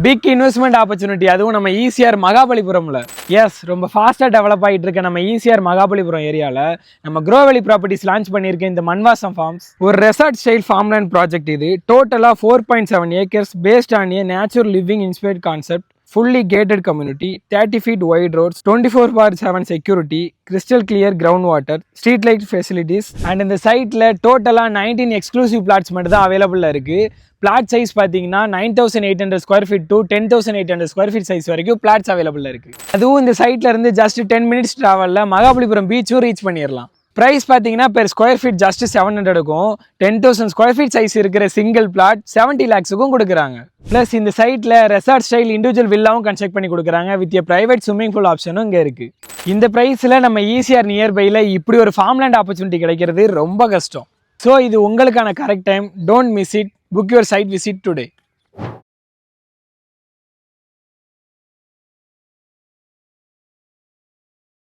Big investment opportunity, அதுவும் நம்ம ECR மகாபலிபுரம்ல. S, ரொம்ப ஃபாஸ்ட்டாக டெவலப் ஆகிட்டு இருக்க நம்ம ஈசிஆர் மகாபலிபுரம் ஏரியாவில் நம்ம க்ரோவெலி ப்ராப்பர்ட்டிஸ் லான்ச் பண்ணியிருக்க இந்த மன்வாசம் ஃபார்ம்ஸ் ஒரு ரெசார்ட் ஸ்டைல் ஃபார்ம்லேண்ட் ப்ராஜெக்ட். இது டோட்டலாக 4.7 acres based on a natural living inspired concept, fully gated community, 30 feet wide roads, 24/7 security, crystal clear groundwater, street light facilities, and இந்த சைட்ல டோட்டலா 19 எக்ஸ்க்ளூசிவ் பிளாட்ஸ் மட்டும் தான் அவைலபிளா இருக்கு. பிளாட் சைஸ் பார்த்தீங்கன்னா 9,800 square feet to 10,800 square feet size வரைக்கும் flats available இருக்கு. அதுவும் இந்த சைட்ல இருந்து ஜஸ்ட் 10 மினிட்ஸ் டிராவலில் மகாபலிபுரம் பீச்சும் ரீச் பண்ணிடலாம். ப்ரைஸ் பார்த்தீங்கன்னா பெர் ஸ்கொயர் ஃபீட் ஜஸ்ட் 700க்கும் 10,000 ஸ்கொயர் ஃபீட் சைஸ் இருக்கிற சிங்கிள் பிளாட் 70 lakhsக்கும் கொடுக்குறாங்க. ப்ளஸ் இந்த சைட்டில் ரெசார்ட் ஸ்டைல் இண்டிவிஜுவல் வில்லாவும் கன்ஸ்ட்ரக்ட் பண்ணி கொடுக்குறாங்க. வித் பிரைவேட் ஸ்விம்மிங் பூல் ஆப்ஷனும் இங்கே இருக்குது. இந்த ப்ரைஸில் நம்ம ஈசிஆர் நியர்பையில் இப்படி ஒரு ஃபார்ம்லேண்ட் ஆப்பர்ச்சுனிட்டி கிடைக்கிறது ரொம்ப கஷ்டம். ஸோ இது உங்களுக்கான correct time. Don't miss it. Book your side visit today.